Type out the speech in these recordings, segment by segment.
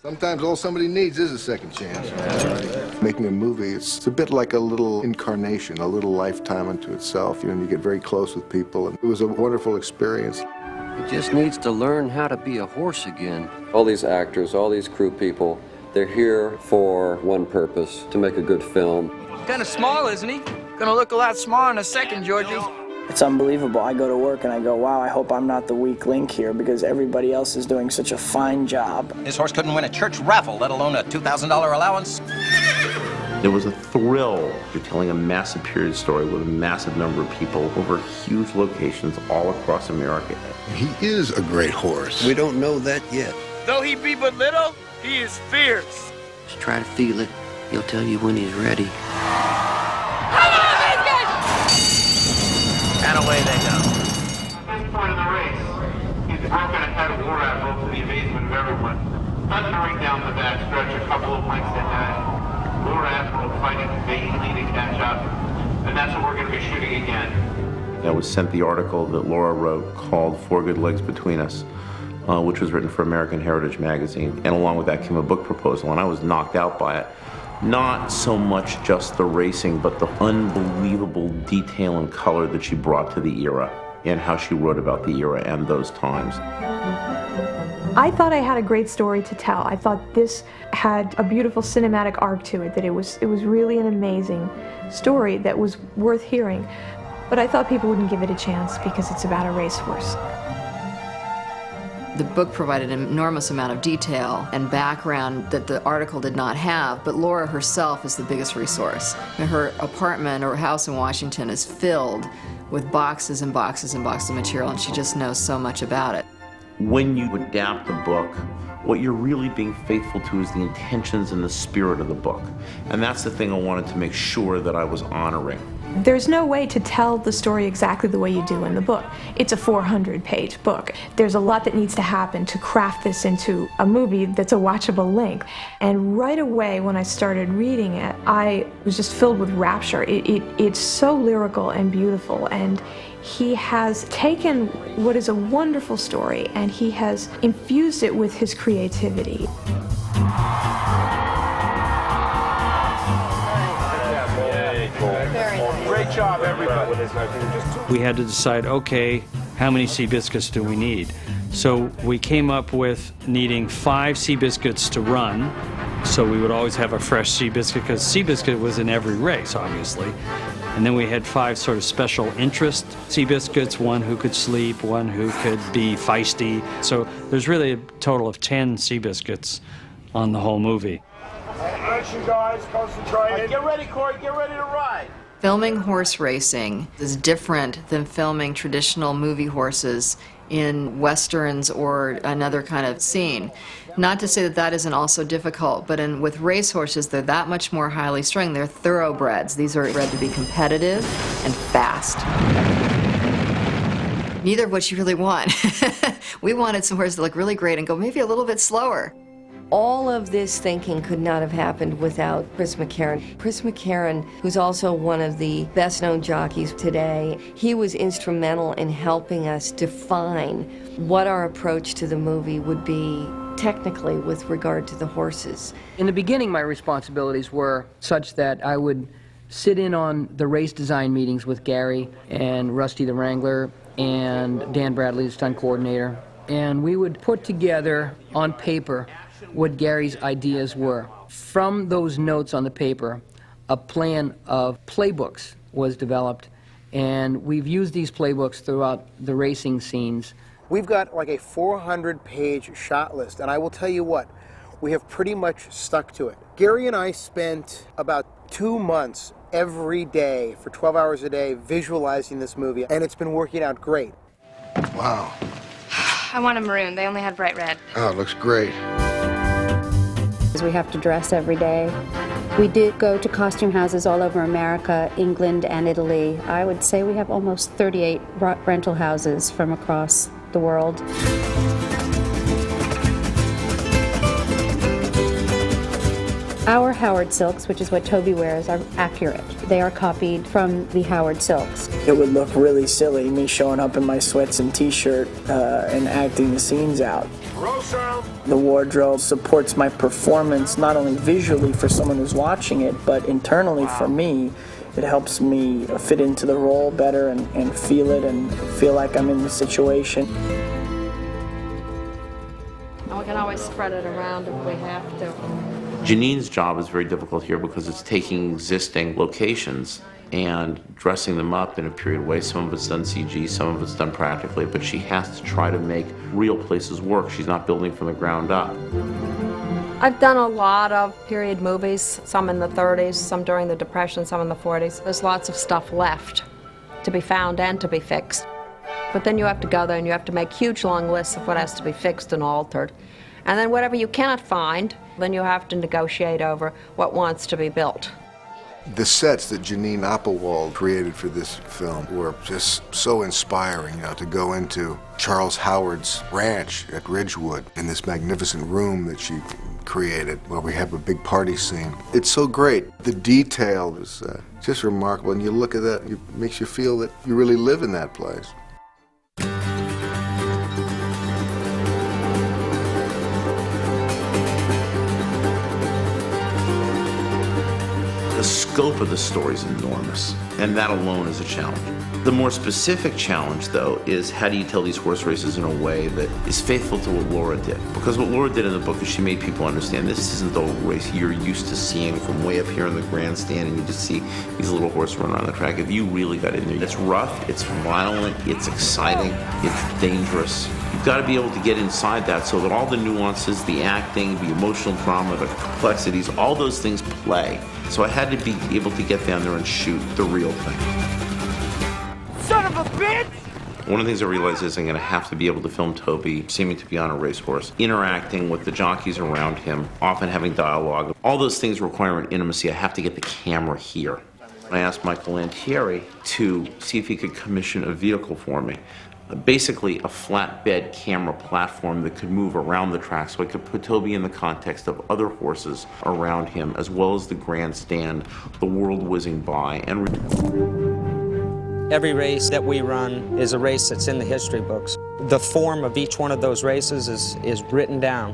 Sometimes all somebody needs is a second chance. Making a movie, it's a bit like a little incarnation, a little lifetime unto itself. You know, you get very close with people, and it was a wonderful experience. He just needs to learn how to be a horse again. All these actors, all these crew people, they're here for one purpose, to make a good film. Kind of small, isn't he? Gonna look a lot smaller in a second, Georgie. It's unbelievable. I go to work and I go, wow, I hope I'm not the weak link here because everybody else is doing such a fine job. This horse couldn't win a church raffle, let alone a $2,000 allowance. There was a thrill. You're telling a massive period story with a massive number of people over huge locations all across America. He is a great horse. We don't know that yet. Though he be but little, he is fierce. Just try to feel it. He'll tell you when he's ready. And away they go. At this point in the race, he's broken ahead of War Admiral to the amazement of everyone. Thundering down the back stretch a couple of lengths ahead. War Admiral fighting vainly to catch up. And that's what we're going to be shooting again. I was sent the article that Laura wrote called Four Good Legs Between Us, which was written for American Heritage magazine. And along with that came a book proposal, and I was knocked out by it. Not so much just the racing, but the unbelievable detail and color that she brought to the era and how she wrote about the era and those times. I thought I had a great story to tell. I thought this had a beautiful cinematic arc to it, that it was really an amazing story that was worth hearing. But I thought people wouldn't give it a chance because it's about a racehorse. The book provided an enormous amount of detail and background that the article did not have, but Laura herself is the biggest resource. Her apartment or house in Washington is filled with boxes and boxes and boxes of material, and she just knows so much about it. When you adapt a book, what you're really being faithful to is the intentions and the spirit of the book. And that's the thing I wanted to make sure that I was honoring. There's no way to tell the story exactly the way you do in the book. It's a 400-page book. There's a lot that needs to happen to craft this into a movie that's a watchable length. And right away when I started reading it, I was just filled with rapture. It's so lyrical and beautiful, and he has taken what is a wonderful story and he has infused it with his creativity. Great job, everybody. We had to decide, okay, how many Seabiscuits do we need? So we came up with needing 5 Seabiscuits to run, so we would always have a fresh Seabiscuit, because Seabiscuit was in every race, obviously. And then we had 5 sort of special interest Seabiscuits, one who could sleep, one who could be feisty. So there's really a total of 10 Seabiscuits on the whole movie. Action, guys, concentrate. Get ready, Corey, get ready to ride. Filming horse racing is different than filming traditional movie horses in westerns or another kind of scene. Not to say that that isn't also difficult, but with race horses, they're that much more highly strung. They're thoroughbreds. These are bred to be competitive and fast. Neither of which you really want. We wanted some horses that look really great and go maybe a little bit slower. All of this thinking could not have happened without Chris McCarron. Chris McCarron, who's also one of the best-known jockeys today, he was instrumental in helping us define what our approach to the movie would be technically with regard to the horses. In the beginning, my responsibilities were such that I would sit in on the race design meetings with Gary and Rusty the Wrangler and Dan Bradley, the stunt coordinator, and we would put together on paper what Gary's ideas were. From those notes on the paper, a plan of playbooks was developed, and we've used these playbooks throughout the racing scenes. We've got like a 400-page shot list, and I will tell you what, we have pretty much stuck to it. Gary and I spent about 2 months every day for 12 hours a day visualizing this movie, and it's been working out great. Wow. I want a maroon. They only had bright red. Oh, it looks great. We have to dress every day. We did go to costume houses all over America, England, and Italy. I would say we have almost 38 rental houses from across the world. Our Howard silks, which is what Toby wears, are accurate. They are copied from the Howard silks. It would look really silly, me showing up in my sweats and t-shirt and acting the scenes out. The wardrobe supports my performance not only visually for someone who's watching it, but internally for me. It helps me fit into the role better and feel it and feel like I'm in the situation. And we can always spread it around if we have to. Janine's job is very difficult here because it's taking existing locations and dressing them up in a period way. Some of it's done CG, some of it's done practically, but she has to try to make real places work. She's not building from the ground up. I've done a lot of period movies, some in the 30s, some during the Depression, some in the 40s. There's lots of stuff left to be found and to be fixed. But then you have to go there and you have to make huge long lists of what has to be fixed and altered. And then whatever you cannot find, then you have to negotiate over what wants to be built. The sets that Janine Opperwald created for this film were just so inspiring, to go into Charles Howard's ranch at Ridgewood in this magnificent room that she created where we have a big party scene. It's so great. The detail is just remarkable, and you look at that, it makes you feel that you really live in that place. The scope of the story is enormous, and that alone is a challenge. The more specific challenge, though, is how do you tell these horse races in a way that is faithful to what Laura did? Because what Laura did in the book is she made people understand this isn't the race you're used to seeing from way up here in the grandstand, and you just see these little horses run around the track. If you really got in there, it's rough, it's violent, it's exciting, it's dangerous. You've got to be able to get inside that so that all the nuances, the acting, the emotional drama, the complexities, all those things play. So I had to be able to get down there and shoot the real thing. Son of a bitch! One of the things I realized is I'm going to have to be able to film Toby seeming to be on a racehorse, interacting with the jockeys around him, often having dialogue. All those things require an intimacy. I have to get the camera here. I asked Michael Lantieri to see if he could commission a vehicle for me. Basically a flatbed camera platform that could move around the track so I could put Toby in the context of other horses around him, as well as the grandstand, the world whizzing by. And every race that we run is a race that's in the history books. The form of each one of those races is written down.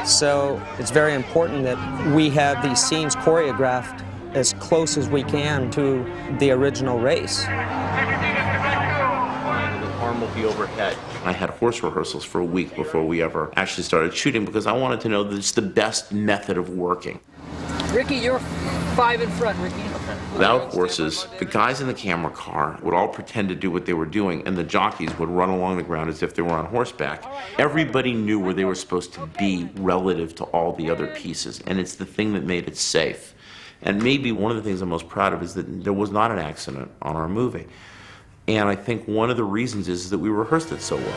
So it's very important that we have these scenes choreographed as close as we can to the original race. Will be overhead. I had horse rehearsals for a week before we ever actually started shooting because I wanted to know that it's the best method of working. Ricky, you're 5 in front, Ricky. Without horses, the guys in the camera car would all pretend to do what they were doing, and the jockeys would run along the ground as if they were on horseback. Everybody knew where they were supposed to be relative to all the other pieces, and it's the thing that made it safe. And maybe one of the things I'm most proud of is that there was not an accident on our movie. And I think one of the reasons is that we rehearsed it so well.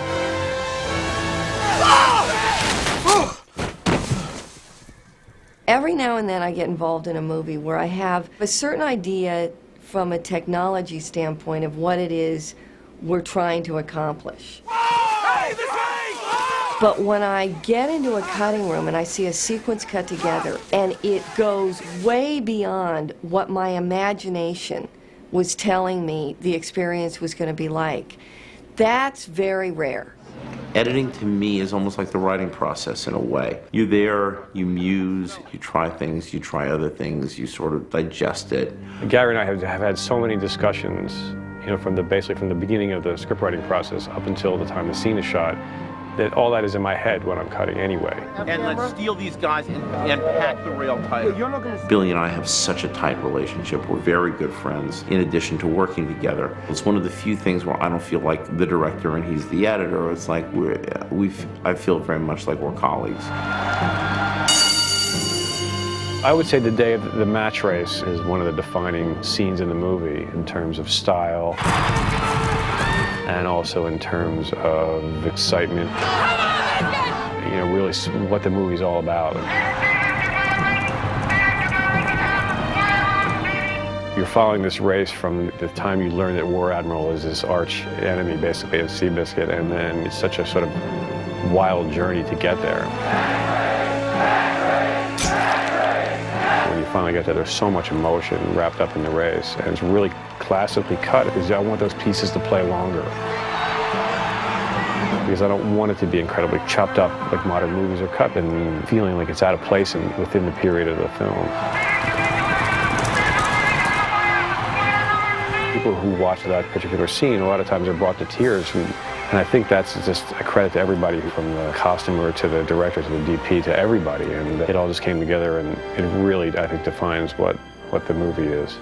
Every now and then I get involved in a movie where I have a certain idea from a technology standpoint of what it is we're trying to accomplish. But when I get into a cutting room and I see a sequence cut together and it goes way beyond what my imagination was telling me the experience was going to be like, that's very rare. Editing to me is almost like the writing process in a way. You're there, you muse, you try things, you try other things, you sort of digest it. Gary and I have had so many discussions, basically from the beginning of the script writing process up until the time the scene is shot, that all that is in my head when I'm cutting anyway. And let's steal these guys and pack the rail tight. Billy and I have such a tight relationship. We're very good friends in addition to working together. It's one of the few things where I don't feel like the director and he's the editor. It's like I feel very much like we're colleagues. I would say the day of the match race is one of the defining scenes in the movie in terms of style and also in terms of excitement. Really what the movie's all about. You're following this race from the time you learn that War Admiral is this arch enemy, basically, of Seabiscuit, and then it's such a sort of wild journey to get there. When you finally get there, there's so much emotion wrapped up in the race, and it's really classically cut because I want those pieces to play longer. because I don't want it to be incredibly chopped up like modern movies are cut and feeling like it's out of place within the period of the film. People who watch that particular scene a lot of times are brought to tears, and I think that's just a credit to everybody, from the costumer to the director to the DP to everybody, and it all just came together, and it really, I think, defines what the movie is.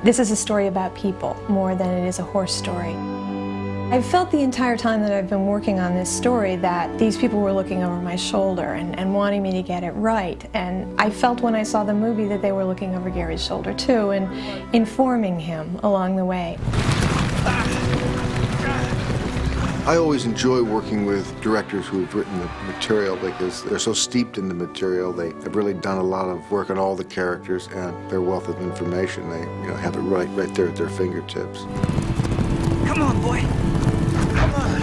This is a story about people more than it is a horse story. I've felt the entire time that I've been working on this story that these people were looking over my shoulder and wanting me to get it right. And I felt when I saw the movie that they were looking over Gary's shoulder too and informing him along the way. I always enjoy working with directors who have written the material because they're so steeped in the material. They have really done a lot of work on all the characters, and their wealth of information, they have it right there at their fingertips. Come on, boy. Come on.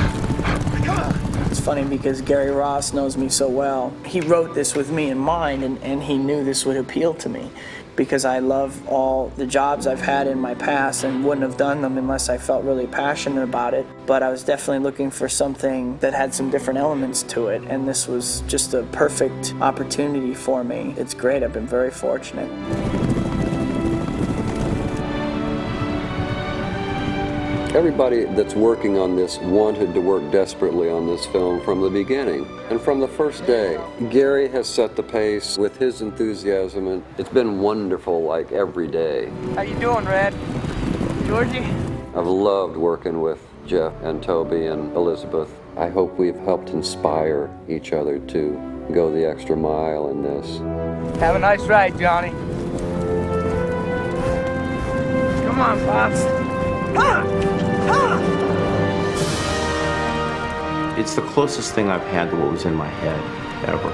Come on. It's funny because Gary Ross knows me so well. He wrote this with me in mind, and he knew this would appeal to me because I love all the jobs I've had in my past and wouldn't have done them unless I felt really passionate about it. But I was definitely looking for something that had some different elements to it, and this was just a perfect opportunity for me. It's great. I've been very fortunate. Everybody that's working on this wanted to work desperately on this film from the beginning and from the first day. Gary has set the pace with his enthusiasm, and it's been wonderful, like every day. How you doing, Red? Georgie? I've loved working with Jeff and Toby and Elizabeth. I hope we've helped inspire each other to go the extra mile in this. Have a nice ride, Johnny. Come on, Pops. It's the closest thing I've had to what was in my head ever.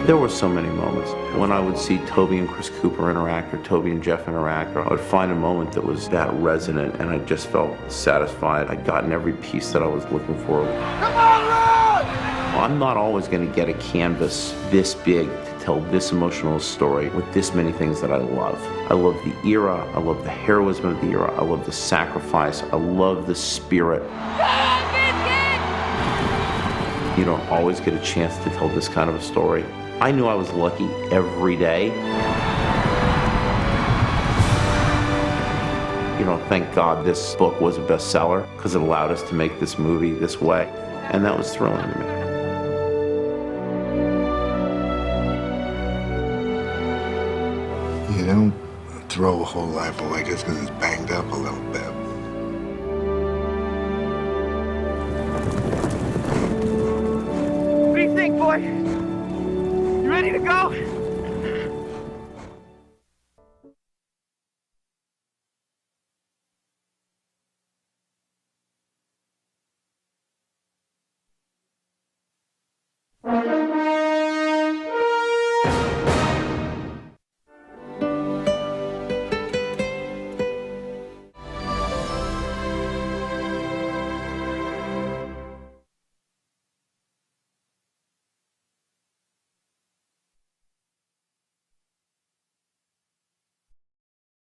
There were so many moments when I would see Toby and Chris Cooper interact, or Toby and Jeff interact, or I would find a moment that was that resonant, and I just felt satisfied. I'd gotten every piece that I was looking for. Come on, Ron! I'm not always going to get a canvas this big to tell this emotional story with this many things that I love. I love the era, I love the heroism of the era, I love the sacrifice, I love the spirit. You don't always get a chance to tell this kind of a story. I knew I was lucky every day. Thank God this book was a bestseller because it allowed us to make this movie this way, and that was thrilling to me. You don't throw a whole life away just because it's banged up a little bit. What do you think, boy? You ready to go?